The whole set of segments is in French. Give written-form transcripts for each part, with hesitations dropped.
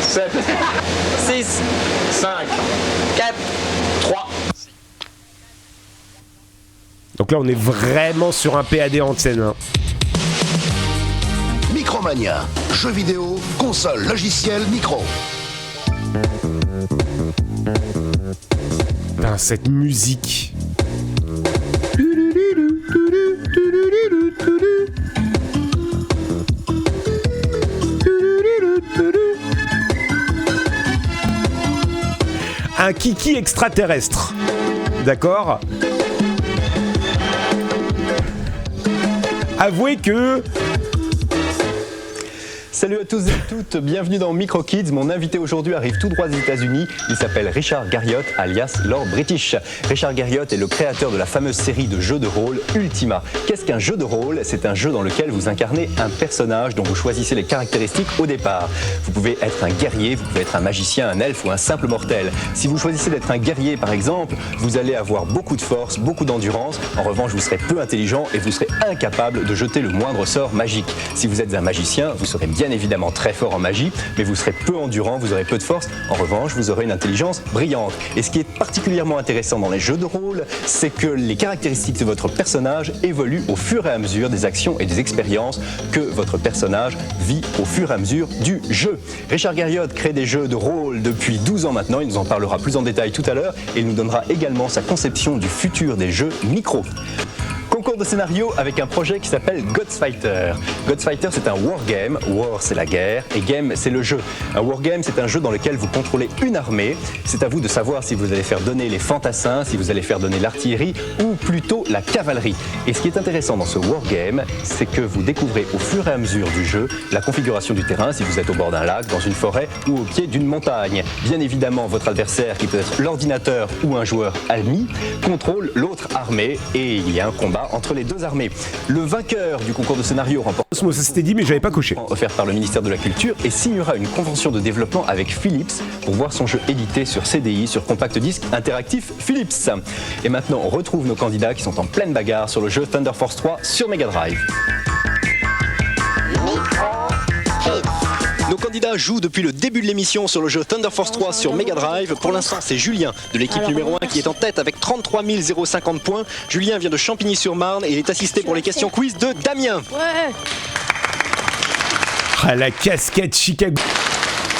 7, 6, 5, 4, 3. Donc là, on est vraiment sur un PAD en scène. Hein. Micromania, jeux vidéo, console, logiciel, micro. Putain, cette musique. Un kiki extraterrestre. D'accord ? Avouez que... Salut à tous et à toutes, bienvenue dans Micro Kids. Mon invité aujourd'hui arrive tout droit des États-Unis. Il s'appelle Richard Garriott, alias Lord British. Richard Garriott est le créateur de la fameuse série de jeux de rôle Ultima. Qu'est-ce qu'un jeu de rôle ? C'est un jeu dans lequel vous incarnez un personnage dont vous choisissez les caractéristiques au départ. Vous pouvez être un guerrier, vous pouvez être un magicien, un elfe ou un simple mortel. Si vous choisissez d'être un guerrier par exemple, vous allez avoir beaucoup de force, beaucoup d'endurance. En revanche, vous serez peu intelligent et vous serez incapable de jeter le moindre sort magique. Si vous êtes un magicien, vous serez bien évidemment très fort en magie, mais vous serez peu endurant, vous aurez peu de force. En revanche, vous aurez une intelligence brillante. Et ce qui est particulièrement intéressant dans les jeux de rôle, c'est que les caractéristiques de votre personnage évoluent au fur et à mesure des actions et des expériences que votre personnage vit au fur et à mesure du jeu. Richard Garriott crée des jeux de rôle depuis 12 ans maintenant, il nous en parlera plus en détail tout à l'heure, et il nous donnera également sa conception du futur des jeux micro. Concours de scénario avec un projet qui s'appelle Godsfighter. Godsfighter, c'est un wargame. War, c'est la guerre, et game, c'est le jeu. Un wargame, c'est un jeu dans lequel vous contrôlez une armée. C'est à vous de savoir si vous allez faire donner les fantassins, si vous allez faire donner l'artillerie, ou plutôt la cavalerie. Et ce qui est intéressant dans ce wargame, c'est que vous découvrez au fur et à mesure du jeu la configuration du terrain, si vous êtes au bord d'un lac, dans une forêt ou au pied d'une montagne. Bien évidemment, votre adversaire, qui peut être l'ordinateur ou un joueur ami, contrôle l'autre armée, et il y a un combat entre les deux armées. Le vainqueur du concours de scénario remporte Ça s'était dit, mais j'avais pas coché. offert par le ministère de la Culture et signera une convention de développement avec Philips pour voir son jeu édité sur CDI, sur compact disque interactif Philips. Et maintenant, on retrouve nos candidats qui sont en pleine bagarre sur le jeu Thunder Force 3 sur Mega Drive. Nos candidats jouent depuis le début de l'émission sur le jeu Thunder Force 3 sur Mega Drive. Pour l'instant, c'est Julien de l'équipe numéro 1 qui est en tête avec 33 050 points. Julien vient de Champigny-sur-Marne et il est assisté pour les questions quiz de Damien. Ouais. Ah, la casquette Chicago.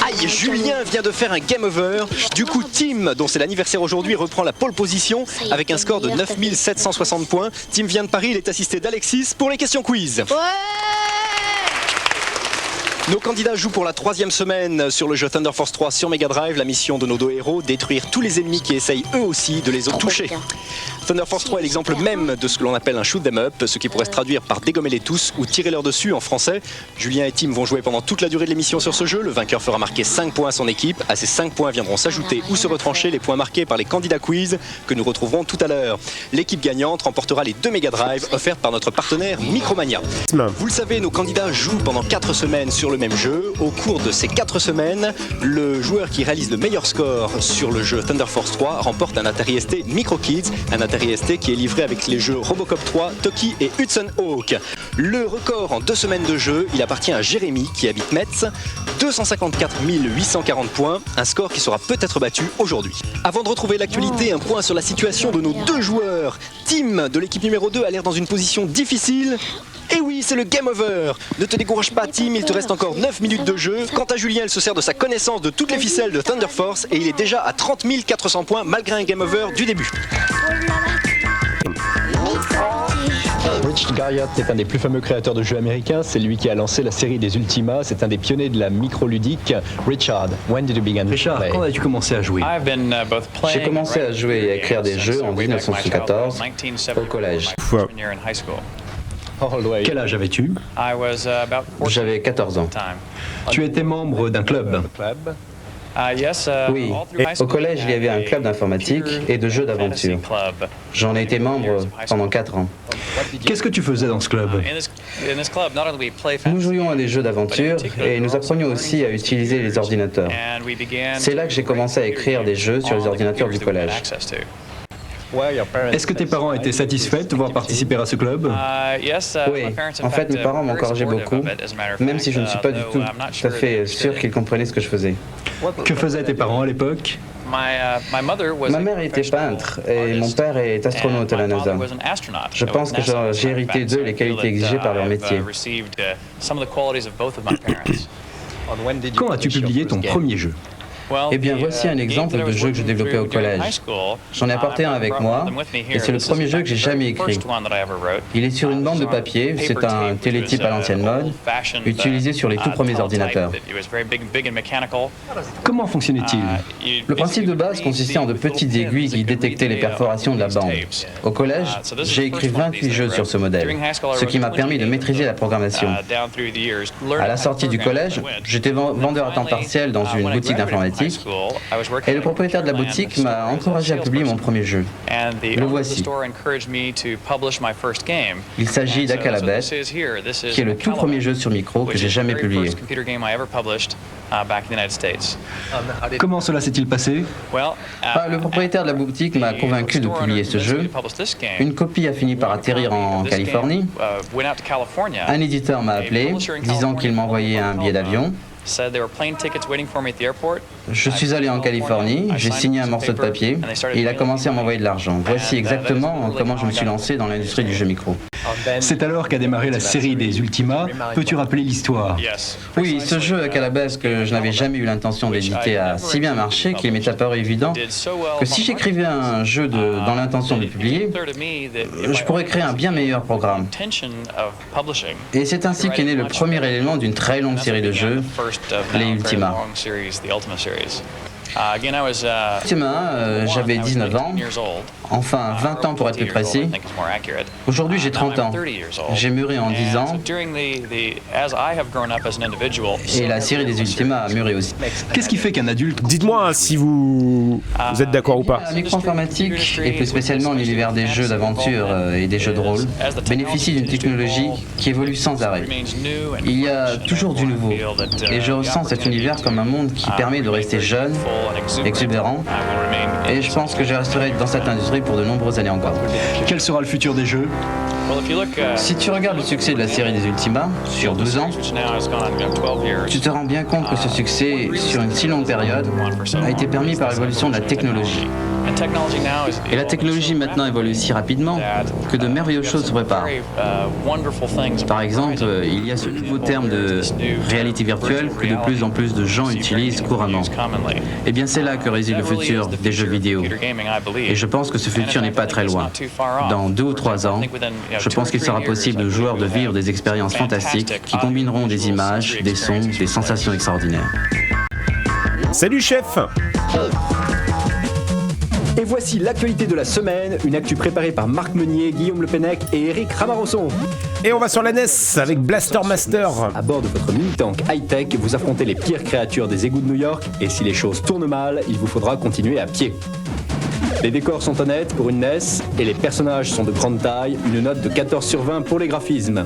Aïe, Julien vient de faire un game over. Du coup, Tim, dont c'est l'anniversaire aujourd'hui, reprend la pole position avec un score de 9 760 points. Tim vient de Paris, il est assisté d'Alexis pour les questions quiz. Ouais. Nos candidats jouent pour la 3e semaine sur le jeu Thunder Force 3 sur Mega Drive. La mission de nos deux héros, détruire tous les ennemis qui essayent eux aussi de les toucher. Thunder Force 3 est l'exemple même de ce que l'on appelle un shoot 'em up, ce qui pourrait se traduire par dégommer les tous ou tirer leur dessus en français. Julien et Tim vont jouer pendant toute la durée de l'émission sur ce jeu. Le vainqueur fera marquer 5 points à son équipe. À ces 5 points viendront s'ajouter ou se retrancher les points marqués par les candidats quiz que nous retrouverons tout à l'heure. L'équipe gagnante remportera les 2 Mega Drive offertes par notre partenaire Micromania. Vous le savez, nos candidats jouent pendant 4 semaines sur le même jeu. Au cours de ces 4 semaines, le joueur qui réalise le meilleur score sur le jeu Thunder Force 3 remporte un Atari ST Micro Kids, un Atari ST qui est livré avec les jeux Robocop 3, Toki et Hudson Hawk. Le record en 2 semaines de jeu, il appartient à Jérémy qui habite Metz, 254 840 points, un score qui sera peut-être battu aujourd'hui. Avant de retrouver l'actualité, un point sur la situation de nos 2 joueurs. Tim de l'équipe numéro 2 a l'air dans une position difficile. Et oui, c'est le game over. Ne te décourage pas, Tim, il te reste encore 9 minutes de jeu. Quant à Julien, il se sert de sa connaissance de toutes les ficelles de Thunder Force et il est déjà à 30 400 points malgré un game over du début. Richard Garriott est un des plus fameux créateurs de jeux américains. C'est lui qui a lancé la série des Ultima. C'est un des pionniers de la micro-ludique. Richard, when did you begin to Richard, play? quand as-tu commencé à jouer? J'ai commencé à jouer et à écrire des jeux en 1974 au collège. Quel âge avais-tu? J'avais 14 ans. Tu étais membre d'un club. Oui, au collège il y avait un club d'informatique et de jeux d'aventure. J'en ai été membre pendant 4 ans. Qu'est-ce que tu faisais dans ce club? Nous jouions à des jeux d'aventure et nous apprenions aussi à utiliser les ordinateurs. C'est là que j'ai commencé à écrire des jeux sur les ordinateurs du collège. Est-ce que tes parents étaient satisfaits de te voir participer à ce club? Oui, en fait mes parents m'encourageaient beaucoup, même si je ne suis pas du tout à fait sûr qu'ils comprenaient ce que je faisais. Que faisaient tes parents à l'époque? Ma mère était peintre et mon père est astronaute à la NASA. Je pense que j'ai hérité d'eux les qualités exigées par leur métier. Quand as-tu publié ton premier jeu? Eh bien, voici un exemple de jeu que je développais au collège. J'en ai apporté un avec moi, et c'est le premier jeu que j'ai jamais écrit. Il est sur une bande de papier, c'est un télétype à l'ancienne mode, utilisé sur les tout premiers ordinateurs. Comment fonctionnait-il? Le principe de base consistait en de petites aiguilles qui détectaient les perforations de la bande. Au collège, j'ai écrit 28 jeux sur ce modèle, ce qui m'a permis de maîtriser la programmation. À la sortie du collège, j'étais vendeur à temps partiel dans une boutique d'informatique. Et le propriétaire de la boutique m'a encouragé à publier mon premier jeu. Le voici. Il s'agit d'Akalabeth, qui est le tout premier jeu sur micro que j'ai jamais publié. Comment cela s'est-il passé? Le propriétaire de la boutique m'a convaincu de publier ce jeu. Une copie a fini par atterrir en Californie. Un éditeur m'a appelé, disant qu'il m'envoyait un billet d'avion. Je suis allé en Californie, j'ai signé un morceau de papier et il a commencé à m'envoyer de l'argent. Voici exactement comment je me suis lancé dans l'industrie du jeu micro. C'est alors qu'a démarré la série des Ultima. Peux-tu rappeler l'histoire? Oui, ce jeu à Calabas que je n'avais jamais eu l'intention d'éditer a si bien marché qu'il m'est apparu évident que si j'écrivais un jeu dans l'intention de le publier, je pourrais créer un bien meilleur programme. Et c'est ainsi qu'est né le premier élément d'une très longue série de jeux, les Ultima. Ultima, j'avais 19 ans, enfin 20 ans pour être plus précis. Aujourd'hui, j'ai 30 ans. J'ai mûri en 10 ans. Et la série des Ultima a mûri aussi. Qu'est-ce qui fait qu'un adulte... Dites-moi si vous êtes d'accord ou pas. La micro-informatique, et plus spécialement l'univers des jeux d'aventure et des jeux de rôle, bénéficie d'une technologie qui évolue sans arrêt. Il y a toujours du nouveau. Et je ressens cet univers comme un monde qui permet de rester jeune, exubérant. Et je pense que je resterai dans cette industrie pour de nombreuses années encore. Quel sera le futur des jeux? Si tu regardes le succès de la série des Ultima, sur 12 ans, tu te rends bien compte que ce succès, sur une si longue période, a été permis par l'évolution de la technologie. Et la technologie maintenant évolue si rapidement que de merveilleuses choses se préparent. Par exemple, il y a ce nouveau terme de réalité virtuelle que de plus en plus de gens utilisent couramment. Eh bien, c'est là que réside le futur des jeux vidéo. Et je pense que ce futur n'est pas très loin. Dans 2 ou 3 ans, je pense qu'il sera possible aux joueurs de vivre des expériences fantastiques qui combineront des images, des sons, des sensations extraordinaires. Salut chef! Et voici l'actualité de la semaine, une actu préparée par Marc Meunier, Guillaume Le Pennec et Eric Ramarosson. Et on va sur la NES avec Blaster Master. À bord de votre mini-tank high-tech, vous affrontez les pires créatures des égouts de New York, et si les choses tournent mal, il vous faudra continuer à pied. Les décors sont honnêtes pour une NES, et les personnages sont de grande taille, une note de 14 sur 20 pour les graphismes.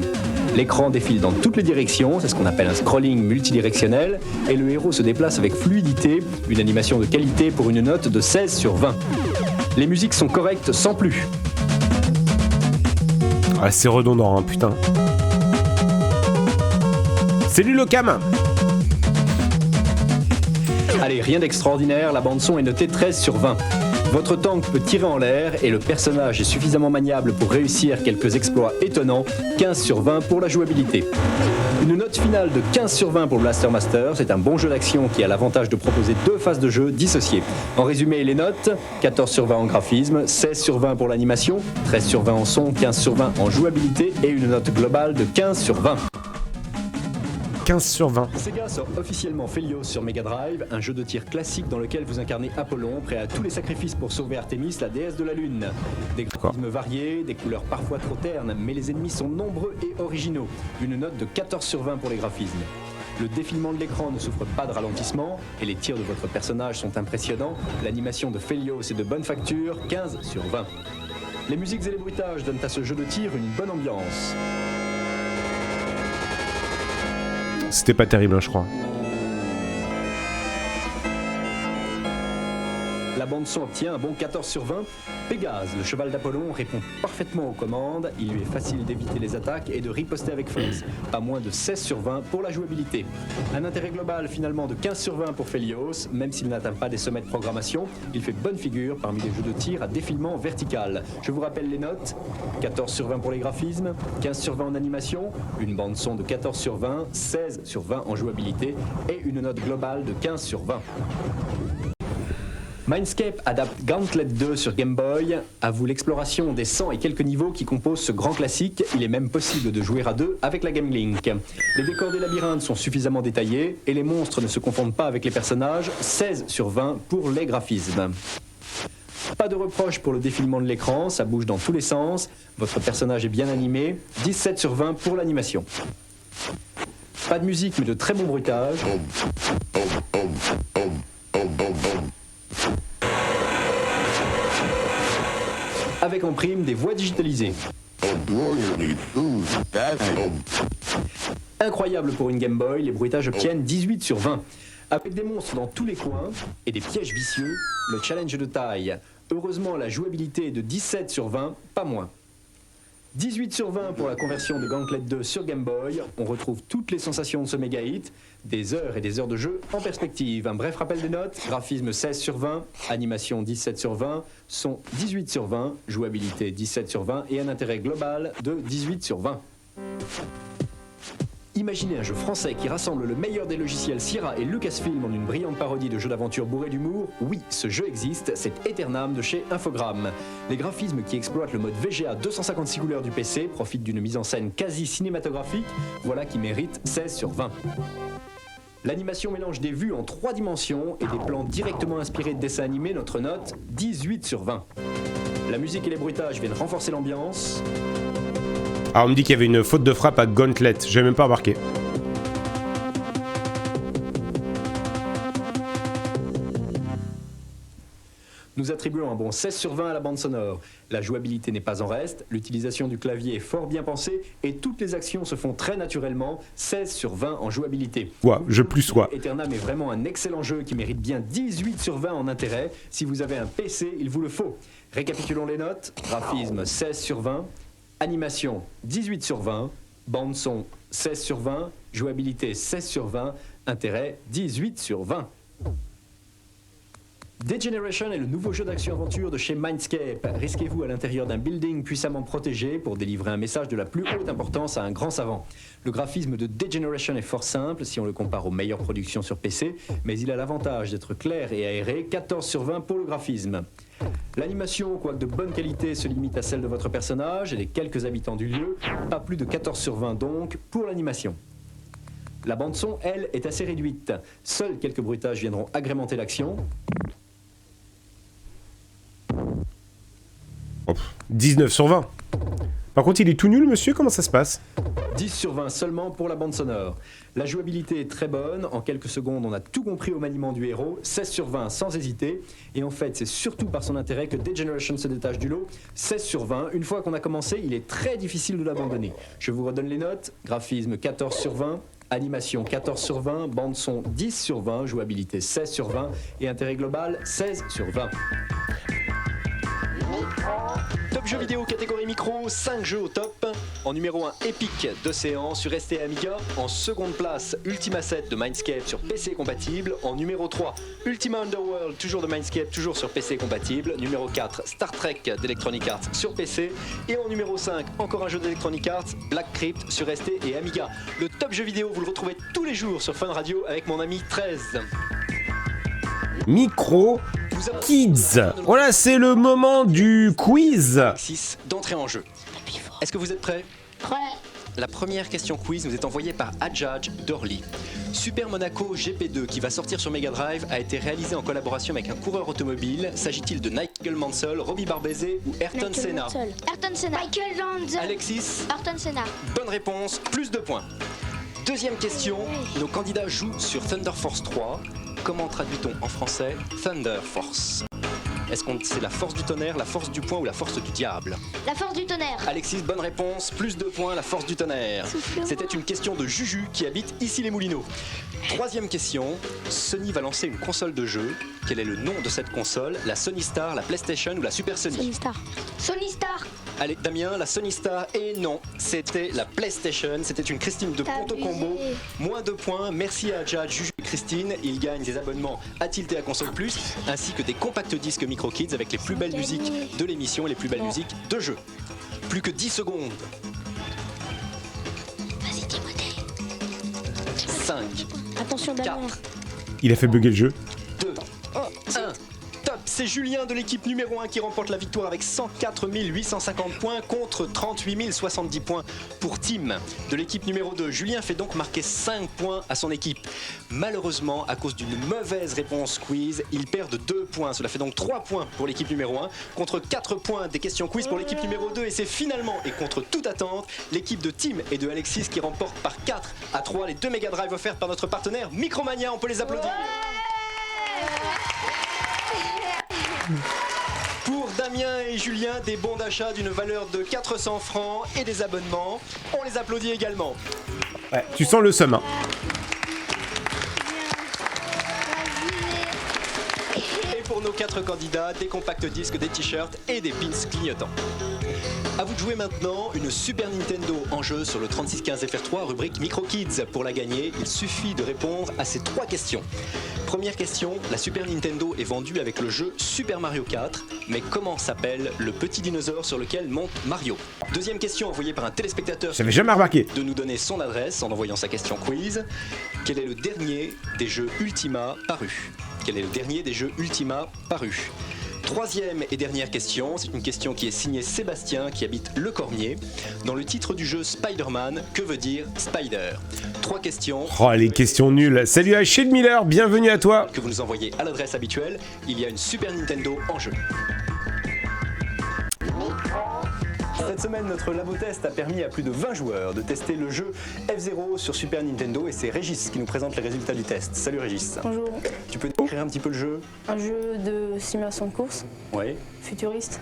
L'écran défile dans toutes les directions, c'est ce qu'on appelle un scrolling multidirectionnel, et le héros se déplace avec fluidité, une animation de qualité pour une note de 16 sur 20. Les musiques sont correctes sans plus. Ah, c'est redondant, hein, putain. Salut le cam. Allez, rien d'extraordinaire, la bande-son est notée 13 sur 20. Votre tank peut tirer en l'air et le personnage est suffisamment maniable pour réussir quelques exploits étonnants, 15 sur 20 pour la jouabilité. Une note finale de 15 sur 20 pour Blaster Master, c'est un bon jeu d'action qui a l'avantage de proposer 2 phases de jeu dissociées. En résumé, les notes, 14 sur 20 en graphisme, 16 sur 20 pour l'animation, 13 sur 20 en son, 15 sur 20 en jouabilité et une note globale de 15 sur 20. 15 sur 20. Sega sort officiellement Phelios sur Mega Drive, un jeu de tir classique dans lequel vous incarnez Apollon, prêt à tous les sacrifices pour sauver Artémis, la déesse de la Lune. Des graphismes variés, des couleurs parfois trop ternes, mais les ennemis sont nombreux et originaux. Une note de 14 sur 20 pour les graphismes. Le défilement de l'écran ne souffre pas de ralentissement et les tirs de votre personnage sont impressionnants. L'animation de Phelios est de bonne facture, 15 sur 20. Les musiques et les bruitages donnent à ce jeu de tir une bonne ambiance. C'était pas terrible, hein, je crois. La bande-son obtient un bon 14 sur 20. Pégase, le cheval d'Apollon, répond parfaitement aux commandes. Il lui est facile d'éviter les attaques et de riposter avec force. Pas moins de 16 sur 20 pour la jouabilité. Un intérêt global finalement de 15 sur 20 pour Phelios. Même s'il n'atteint pas des sommets de programmation, il fait bonne figure parmi les jeux de tir à défilement vertical. Je vous rappelle les notes. 14 sur 20 pour les graphismes, 15 sur 20 en animation, une bande-son de 14 sur 20, 16 sur 20 en jouabilité et une note globale de 15 sur 20. Mindscape adapte Gauntlet 2 sur Game Boy. À vous l'exploration des 100 et quelques niveaux qui composent ce grand classique. Il est même possible de jouer à deux avec la Game Link. Les décors des labyrinthes sont suffisamment détaillés et les monstres ne se confondent pas avec les personnages. 16 sur 20 pour les graphismes. Pas de reproche pour le défilement de l'écran, ça bouge dans tous les sens. Votre personnage est bien animé. 17 sur 20 pour l'animation. Pas de musique mais de très bon bruitage. Avec en prime des voix digitalisées. Incroyable pour une Game Boy, les bruitages obtiennent 18 sur 20. Avec des monstres dans tous les coins et des pièges vicieux, le challenge est de taille. Heureusement, la jouabilité est de 17 sur 20, pas moins. 18 sur 20 pour la conversion de Gauntlet 2 sur Game Boy. On retrouve toutes les sensations de ce méga hit. Des heures et des heures de jeu en perspective. Un bref rappel des notes. Graphisme 16 sur 20, animation 17 sur 20, son 18 sur 20, jouabilité 17 sur 20 et un intérêt global de 18 sur 20. Imaginez un jeu français qui rassemble le meilleur des logiciels Sierra et Lucasfilm en une brillante parodie de jeu d'aventure bourré d'humour. Oui, ce jeu existe, c'est Aeternam de chez Infogrames. Les graphismes qui exploitent le mode VGA 256 couleurs du PC profitent d'une mise en scène quasi cinématographique, voilà qui mérite 16 sur 20. L'animation mélange des vues en 3 dimensions et des plans directement inspirés de dessins animés, notre note 18 sur 20. La musique et les bruitages viennent renforcer l'ambiance. Alors on me dit qu'il y avait une faute de frappe à Gauntlet, j'ai même pas remarqué. Nous attribuons un bon 16 sur 20 à la bande sonore. La jouabilité n'est pas en reste, l'utilisation du clavier est fort bien pensée et toutes les actions se font très naturellement, 16 sur 20 en jouabilité. Ouais, je plus sois. Aeternam est vraiment un excellent jeu qui mérite bien 18 sur 20 en intérêt. Si vous avez un PC, il vous le faut. Récapitulons les notes. Graphisme 16 sur 20, animation 18 sur 20, bande son 16 sur 20, jouabilité 16 sur 20, intérêt 18 sur 20. Degeneration est le nouveau jeu d'action-aventure de chez Mindscape. Risquez-vous à l'intérieur d'un building puissamment protégé pour délivrer un message de la plus haute importance à un grand savant. Le graphisme de Degeneration est fort simple si on le compare aux meilleures productions sur PC, mais il a l'avantage d'être clair et aéré, 14 sur 20 pour le graphisme. L'animation, quoique de bonne qualité, se limite à celle de votre personnage et des quelques habitants du lieu, pas plus de 14 sur 20 donc pour l'animation. La bande-son, elle, est assez réduite. Seuls quelques bruitages viendront agrémenter l'action. 19 sur 20. Par contre, il est tout nul, monsieur, comment ça se passe ? 10 sur 20 seulement pour la bande sonore. La jouabilité est très bonne, en quelques secondes on a tout compris au maniement du héros, 16 sur 20 sans hésiter, et en fait c'est surtout par son intérêt que Degeneration se détache du lot, 16 sur 20, une fois qu'on a commencé, il est très difficile de l'abandonner. Je vous redonne les notes, graphisme 14 sur 20, animation 14 sur 20, bande son 10 sur 20, jouabilité 16 sur 20, et intérêt global 16 sur 20. Top jeux vidéo catégorie micro, 5 jeux au top. En numéro 1, Epic d'Océan sur ST et Amiga. En seconde place, Ultima 7 de Mindscape sur PC compatible. En numéro 3, Ultima Underworld, toujours de Mindscape, toujours sur PC compatible. Numéro 4, Star Trek d'Electronic Arts sur PC. Et en numéro 5, encore un jeu d'Electronic Arts, Black Crypt sur ST et Amiga. Le top jeu vidéo, vous le retrouvez tous les jours sur Fun Radio avec mon ami 13. Micro Kids. Voilà, c'est le moment du quiz. 6 d'entrée en jeu. Est-ce que vous êtes prêts ? Prêt. La première question quiz nous est envoyée par Adjadj d'Orly. Super Monaco GP2 qui va sortir sur Mega Drive a été réalisé en collaboration avec un coureur automobile. S'agit-il de Nigel Mansell, Robbie Barbese ou Ayrton Senna ? Ayrton Senna. Michael Landon. Alexis ? Ayrton Senna. Bonne réponse, plus de points. Deuxième question, nos candidats jouent sur Thunder Force 3. Comment traduit-on en français Thunder Force ? Est-ce que c'est la force du tonnerre, la force du poing ou la force du diable? La force du tonnerre. Alexis, bonne réponse, plus 2 points, la force du tonnerre. Souffle-moi. C'était une question de Juju qui habite ici les Moulineaux. Troisième question, Sony va lancer une console de jeu. Quel est le nom de cette console? La Sony Star, la PlayStation ou la Super Sony? Sony Star. Sony Star. Allez, Damien, la Sony Star, et non, c'était la PlayStation. C'était une Christine de T'as Ponto abusé. Combo. Moins 2 points, merci à Jad, Juju et Christine. Ils gagnent des abonnements à Tilt et à Console Plus, ainsi que des compacts disques Micro Kids avec les plus belles Gagné. musiques de l'émission et les plus belles musiques de jeu. Plus que 10 secondes. Vas-y, Timothée. 5, Attention, Damien. 4, Il a fait bugger le jeu. 2, 1. Top, c'est Julien de l'équipe numéro 1 qui remporte la victoire avec 104 850 points contre 38 070 points pour Tim. De l'équipe numéro 2, Julien fait donc marquer 5 points à son équipe. Malheureusement, à cause d'une mauvaise réponse quiz, il perd de 2 points. Cela fait donc 3 points pour l'équipe numéro 1 contre 4 points des questions quiz pour l'équipe numéro 2. Et c'est finalement, et contre toute attente, l'équipe de Tim et de Alexis qui remporte par 4-3 les 2 Mega Drive offerts par notre partenaire Micromania. On peut les applaudir. Pour Damien et Julien, des bons d'achat d'une valeur de 400 francs et des abonnements. On les applaudit également. Ouais, tu sens le seum, hein. Et pour nos 4 candidats, des compacts disques, des t-shirts et des pins clignotants. A vous de jouer maintenant, une Super Nintendo en jeu sur le 3615 FR3 rubrique Micro Kids. Pour la gagner, il suffit de répondre à ces 3 questions. Première question, la Super Nintendo est vendue avec le jeu Super Mario 4, mais comment s'appelle le petit dinosaure sur lequel monte Mario? Deuxième question envoyée par un téléspectateur J'avais jamais remarqué. de nous donner son adresse en envoyant sa question quiz. Quel est le dernier des jeux Ultima parus? Quel est le dernier des jeux Ultima parus? Troisième et dernière question, c'est une question qui est signée Sébastien qui habite Le Cormier. Dans le titre du jeu Spider-Man, que veut dire Spider? 3 questions. Oh, les questions nulles. Salut à Shane Miller, bienvenue à toi. Que vous nous envoyez à l'adresse habituelle, il y a une Super Nintendo en jeu. Cette semaine, notre labo test a permis à plus de 20 joueurs de tester le jeu F-Zero sur Super Nintendo et c'est Régis qui nous présente les résultats du test. Salut Régis. Bonjour, Tu peux décrire un petit peu le jeu? un jeu de simulation de course, Oui. futuriste.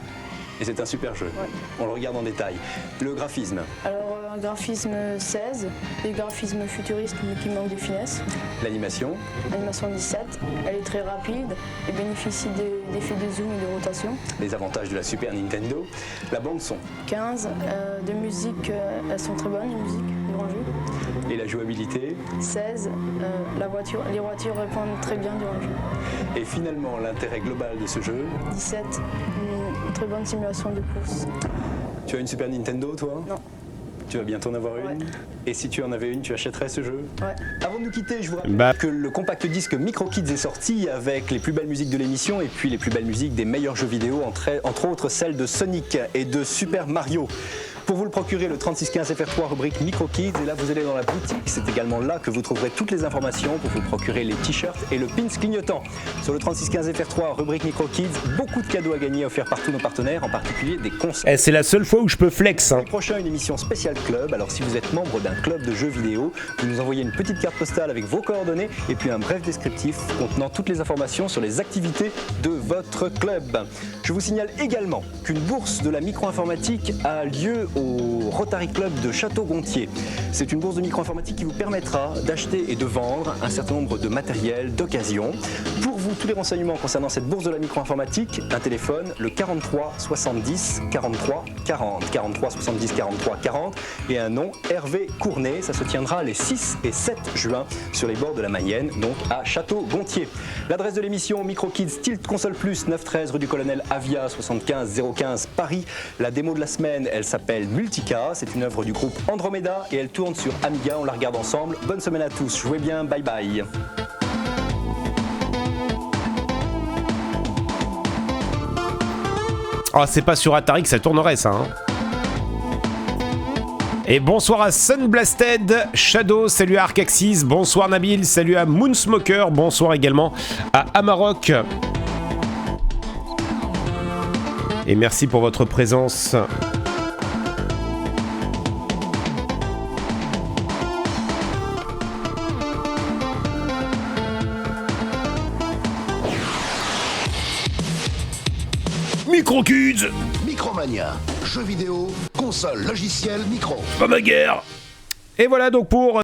Et c'est un super jeu. Ouais. On le regarde en détail. Le graphisme, Alors un graphisme 16, des graphismes futuristes mais qui manquent de finesse. l'animation, Animation 17, elle est très rapide et bénéficie d'effets de zoom et de rotation. les avantages de la Super Nintendo, la bande son 15, de musique, elles sont très bonnes les musiques, les grands jeux. et la jouabilité. 16, les voitures répondent très bien durant le jeu. Et finalement, l'intérêt global de ce jeu. 17, une très bonne simulation de course. Tu as une Super Nintendo, toi? Non. Tu vas bientôt en avoir une? Ouais. Et si tu en avais une, tu achèterais ce jeu? Ouais. Avant de nous quitter, je vous rappelle Bah. que le compact disque Micro Kids est sorti avec les plus belles musiques de l'émission et puis les plus belles musiques des meilleurs jeux vidéo, entre autres celles de Sonic et de Super Mario. Pour vous le procurer, le 3615 FR3 rubrique Micro Kids, et là vous allez dans la boutique, c'est également là que vous trouverez toutes les informations pour vous procurer les t-shirts et le pins clignotant. Sur le 3615 FR3 rubrique Micro Kids, beaucoup de cadeaux à gagner offerts par tous nos partenaires, en particulier des consoles. Eh, c'est la seule fois où je peux flex, hein. Le prochain, une émission spéciale club. Alors si vous êtes membre d'un club de jeux vidéo, vous nous envoyez une petite carte postale avec vos coordonnées et puis un bref descriptif contenant toutes les informations sur les activités de votre club. Je vous signale également qu'une bourse de la micro-informatique a lieu au Rotary Club de Château-Gontier. C'est une bourse de micro-informatique qui vous permettra d'acheter et de vendre un certain nombre de matériel d'occasion. Pour vous, tous les renseignements concernant cette bourse de la micro-informatique, un téléphone, le 43 70 43 40. 43 70 43 40 et un nom, Hervé Cournet. Ça se tiendra les 6 et 7 juin sur les bords de la Mayenne, donc à Château-Gontier. L'adresse de l'émission Micro Kids Tilt Console Plus, 913 rue du Colonel Avia, 75 015 Paris. La démo de la semaine, elle s'appelle Multica. C'est une œuvre du groupe Andromeda et elle tourne sur Amiga. On la regarde ensemble. Bonne semaine à tous. Jouez bien. Bye bye. Oh, c'est pas sur Atari que ça tournerait, ça, hein. Et bonsoir à Sunblasted, Shadow, salut à Arcaxis, bonsoir Nabil, salut à Moonsmoker, bonsoir également à Amarok. Et merci pour votre présence. Micro-Kids, Micromania, jeux vidéo, console, logiciel, micro. pas ma guerre. Et voilà donc pour